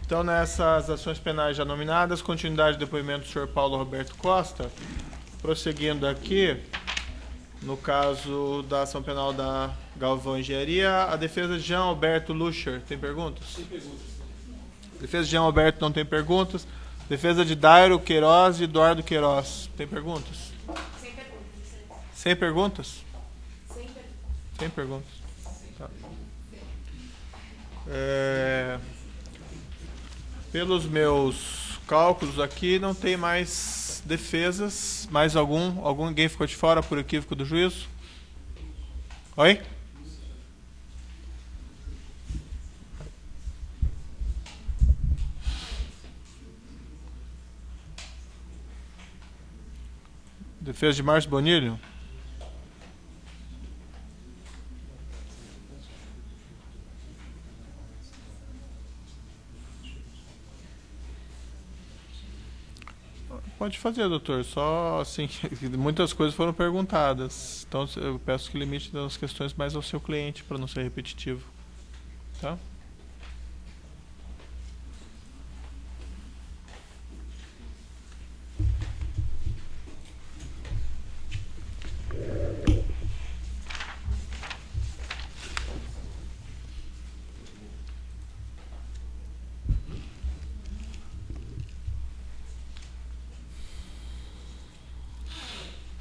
Então, nessas ações penais já nominadas, continuidade do depoimento do senhor Paulo Roberto Costa. Prosseguindo aqui, no caso da ação penal da Galvão Engenharia, a defesa de Jean Alberto Lucher, tem perguntas? Sem perguntas. Defesa de Jean Alberto não tem perguntas. Defesa de Dairo Queiroz e Eduardo Queiroz, tem perguntas? Sem perguntas. Sem perguntas? Sem perguntas. Tá. Pelos meus cálculos aqui, não tem mais defesas. Mais alguém ficou de fora por equívoco do juízo? Oi? Defesa de Márcio Bonilho? Pode fazer, doutor. Só assim, muitas coisas foram perguntadas. Então eu peço que limite as questões mais ao seu cliente para não ser repetitivo. Tá?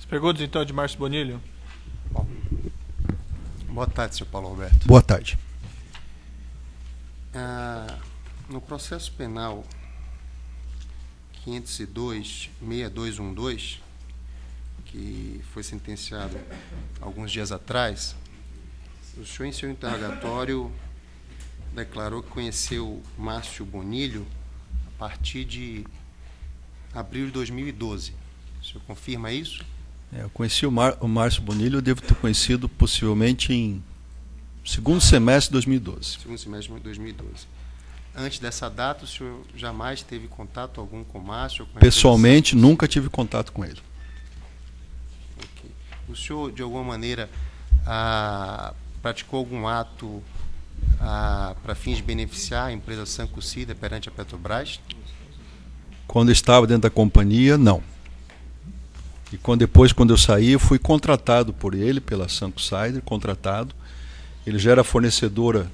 Perguntas, então, de Márcio Bonilho. Bom. Boa tarde, senhor Paulo Roberto. Boa tarde. No processo penal 502-6212, que foi sentenciado alguns dias atrás, o senhor, em seu interrogatório, declarou que conheceu Márcio Bonilho a partir de abril de 2012. O senhor confirma isso? Eu conheci o Márcio Bonilho, eu devo ter conhecido possivelmente em segundo semestre de 2012. Segundo semestre de 2012. Antes dessa data, o senhor jamais teve contato algum com o Márcio? Pessoalmente, nunca tive contato com ele. Okay. O senhor, de alguma maneira, praticou algum ato para fins de beneficiar a empresa Sancucida perante a Petrobras? Quando eu estava dentro da companhia, não. E depois, quando eu saí, eu fui contratado por ele, pela Sancusider, contratado. Ele já era fornecedor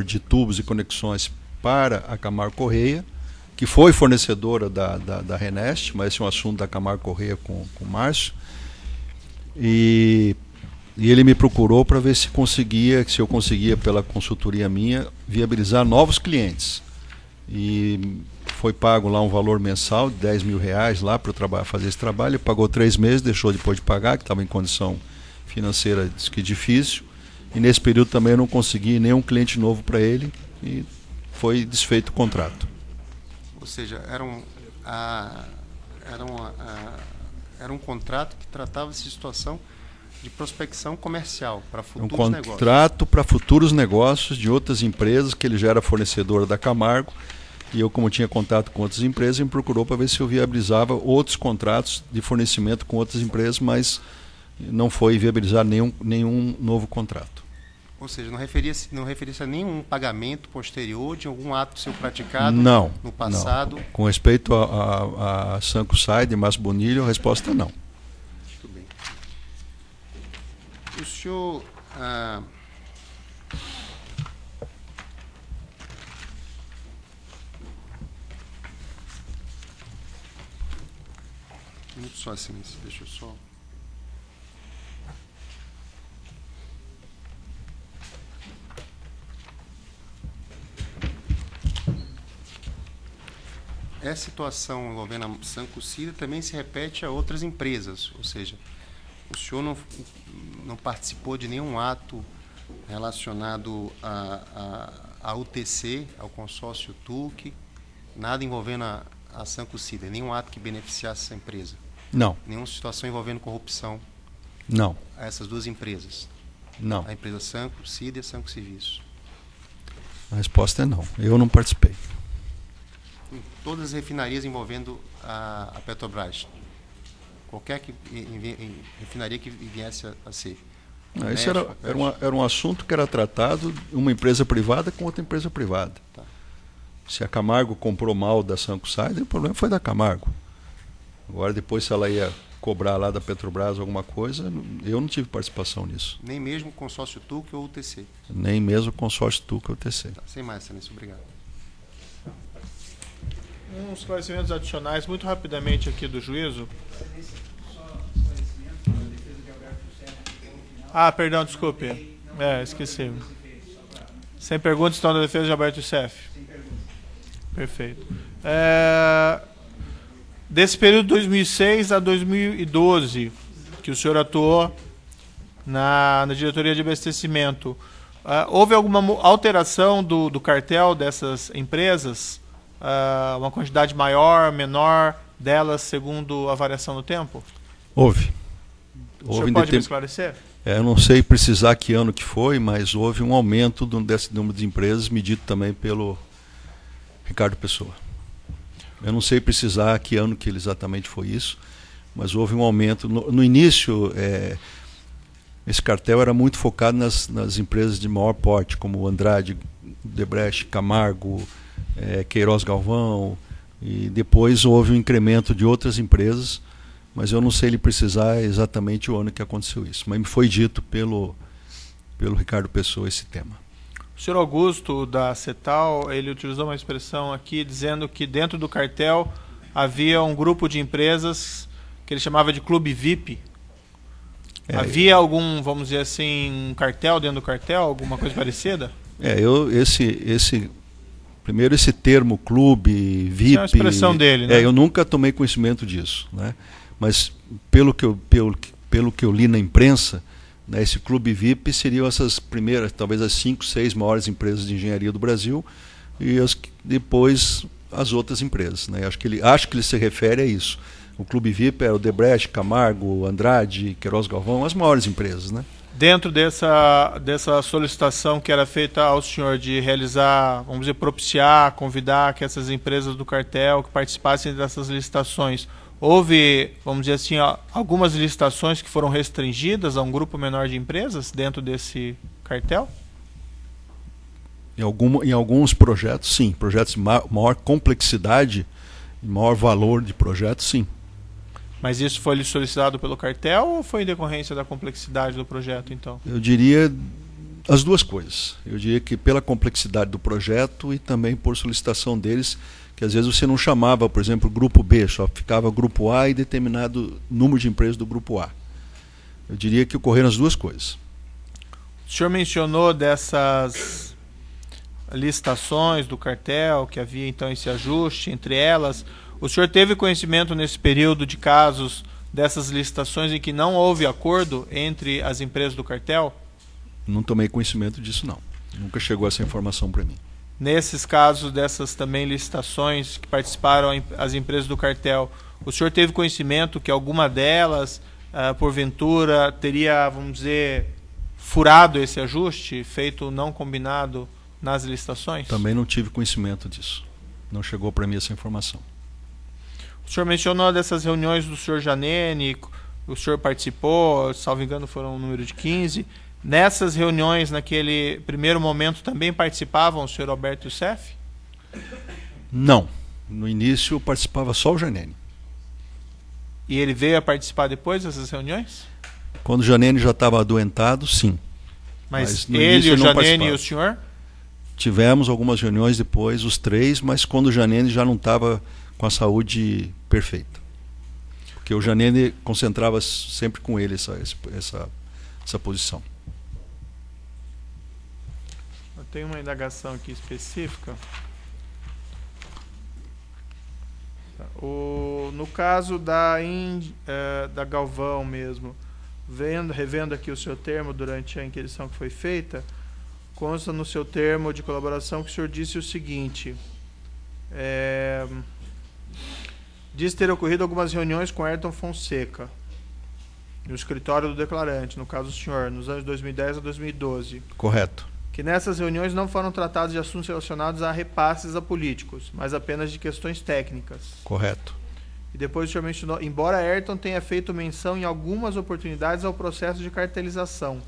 de tubos e conexões para a Camargo Correia, que foi fornecedora da Renest, mas esse é um assunto da Camargo Correia com o Márcio. E ele me procurou para ver se eu conseguia, pela consultoria minha, viabilizar novos clientes. E foi pago lá um valor mensal de R$10 mil lá para eu fazer esse trabalho. Ele pagou 3 meses, deixou depois de pagar, que estava em condição financeira difícil. E nesse período também eu não consegui nenhum cliente novo para ele e foi desfeito o contrato. Ou seja, era um contrato que tratava essa situação de prospecção comercial para futuros negócios. Um contrato para futuros negócios de outras empresas, que ele já era fornecedor da Camargo. E eu, como tinha contato com outras empresas, me procurou para ver se eu viabilizava outros contratos de fornecimento com outras empresas, mas não foi viabilizar nenhum novo contrato. Ou seja, não referia-se a nenhum pagamento posterior de algum ato seu praticado no passado? Não. Com respeito a Sancusider e Márcio Bonilho, a resposta é não. Muito bem. O senhor... Muito só assim, deixa eu só... Essa situação envolvendo a Sancucida também se repete a outras empresas, ou seja, o senhor não participou de nenhum ato relacionado à UTC, ao consórcio TUC, nada envolvendo a Sancucida, nenhum ato que beneficiasse essa empresa? Não. Nenhuma situação envolvendo corrupção? Não. A essas duas empresas? Não. A empresa Sancucida e a Sancuserviço? A resposta é não. Eu não participei. Em todas as refinarias envolvendo a Petrobras? Qualquer refinaria que viesse a ser? Esse era um assunto que era tratado uma empresa privada com outra empresa privada. Tá. Se a Camargo comprou mal da Sanco Sider, o problema foi da Camargo. Agora, depois, se ela ia cobrar lá da Petrobras alguma coisa, eu não tive participação nisso. Nem mesmo o consórcio TUC ou UTC? Nem mesmo o consórcio TUC ou UTC. Tá, sem mais, Excelência. Obrigado. Uns esclarecimentos adicionais, muito rapidamente aqui do juízo. Ah, perdão, desculpe. Esqueci. Sem perguntas, então, da defesa de Alberto Youssef. Perfeito. Desse período de 2006 a 2012, que o senhor atuou na diretoria de abastecimento, houve alguma alteração do cartel dessas empresas? Uma quantidade maior, menor delas, segundo a variação do tempo? Houve. O senhor pode me esclarecer? Eu não sei precisar que ano que foi, mas houve um aumento desse número de empresas, medido também pelo Ricardo Pessoa. Eu não sei precisar que ano que exatamente foi isso, mas houve um aumento. No início, esse cartel era muito focado nas empresas de maior porte, como Andrade, Odebrecht, Camargo, Queiroz Galvão, e depois houve um incremento de outras empresas, mas eu não sei lhe precisar exatamente o ano que aconteceu isso. Mas me foi dito pelo Ricardo Pessoa esse tema. O senhor Augusto, da CETAL, ele utilizou uma expressão aqui dizendo que dentro do cartel havia um grupo de empresas que ele chamava de clube VIP. Havia algum, vamos dizer assim, um cartel dentro do cartel, alguma coisa parecida? Primeiro, esse termo clube, VIP... Isso é uma expressão dele, né? Eu nunca tomei conhecimento disso, né? Mas pelo que eu li na imprensa, né, esse clube VIP seriam essas primeiras, talvez as 5, 6 maiores empresas de engenharia do Brasil, e depois as outras empresas, né? Acho que ele se refere a isso. O clube VIP é o Odebrecht, Camargo, Andrade, Queiroz Galvão, as maiores empresas, né? Dentro dessa solicitação que era feita ao senhor de realizar, vamos dizer, propiciar, convidar que essas empresas do cartel que participassem dessas licitações, houve, vamos dizer assim, algumas licitações que foram restringidas a um grupo menor de empresas dentro desse cartel? Em alguns projetos, sim. Projetos de maior complexidade, maior valor de projetos, sim. Mas isso foi lhe solicitado pelo cartel ou foi em decorrência da complexidade do projeto, então? Eu diria as duas coisas. Eu diria que pela complexidade do projeto e também por solicitação deles, que às vezes você não chamava, por exemplo, grupo B, só ficava grupo A e determinado número de empresas do grupo A. Eu diria que ocorreram as duas coisas. O senhor mencionou dessas licitações do cartel, que havia então esse ajuste entre elas. O senhor teve conhecimento nesse período de casos dessas licitações em que não houve acordo entre as empresas do cartel? Não tomei conhecimento disso, não. Nunca chegou essa informação para mim. Nesses casos dessas também licitações que participaram as empresas do cartel, o senhor teve conhecimento que alguma delas, porventura, teria, vamos dizer, furado esse ajuste, feito não combinado nas licitações? Também não tive conhecimento disso. Não chegou para mim essa informação. O senhor mencionou dessas reuniões do senhor Janene, o senhor participou, salvo engano foram um número de 15. Nessas reuniões, naquele primeiro momento, também participavam o senhor Alberto Youssef? Não. No início participava só o Janene. E ele veio a participar depois dessas reuniões? Quando o Janene já estava adoentado, sim. Mas ele, o Janene e o senhor? Tivemos algumas reuniões depois, os três, mas quando o Janene já não estava com a saúde perfeita. Porque o Janene concentrava sempre com ele essa posição. Eu tenho uma indagação aqui específica. No caso da Galvão mesmo, revendo aqui o seu termo durante a inquirição que foi feita, consta no seu termo de colaboração que o senhor disse o seguinte: diz ter ocorrido algumas reuniões com Ayrton Fonseca no escritório do declarante, no caso do senhor, nos anos 2010 a 2012. Correto. Que nessas reuniões não foram tratados de assuntos relacionados a repasses a políticos, mas apenas de questões técnicas. Correto. E depois o senhor mencionou, embora Ayrton tenha feito menção em algumas oportunidades ao processo de cartelização.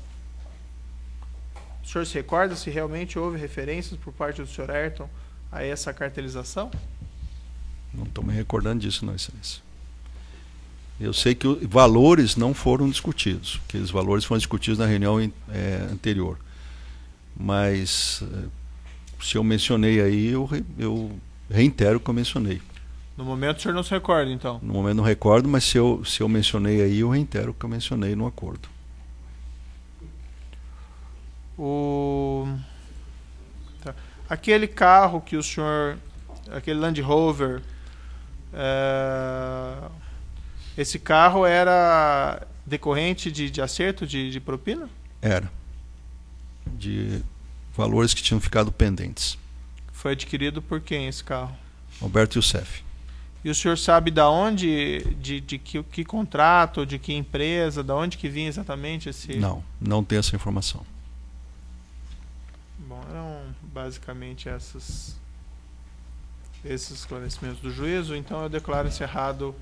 O senhor se recorda se realmente houve referências por parte do senhor Ayrton a essa cartelização? Não estou me recordando disso, não, Excelência. Eu sei que os valores não foram discutidos, que os valores foram discutidos na reunião anterior. Mas, se eu mencionei aí, eu reitero o que eu mencionei. No momento o senhor não se recorda, então? No momento não recordo, mas se eu mencionei aí, eu reitero o que eu mencionei no acordo. Tá. Aquele carro que o senhor... Aquele Land Rover... esse carro era decorrente de acerto de propina? Era. De valores que tinham ficado pendentes. Foi adquirido por quem esse carro? Roberto Youssef. E o senhor sabe da onde, de que contrato, de que empresa, da onde que vinha exatamente esse... Não tenho essa informação. Bom, eram basicamente esses esclarecimentos do juízo, então eu declaro encerrado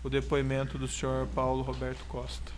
o depoimento do senhor Paulo Roberto Costa.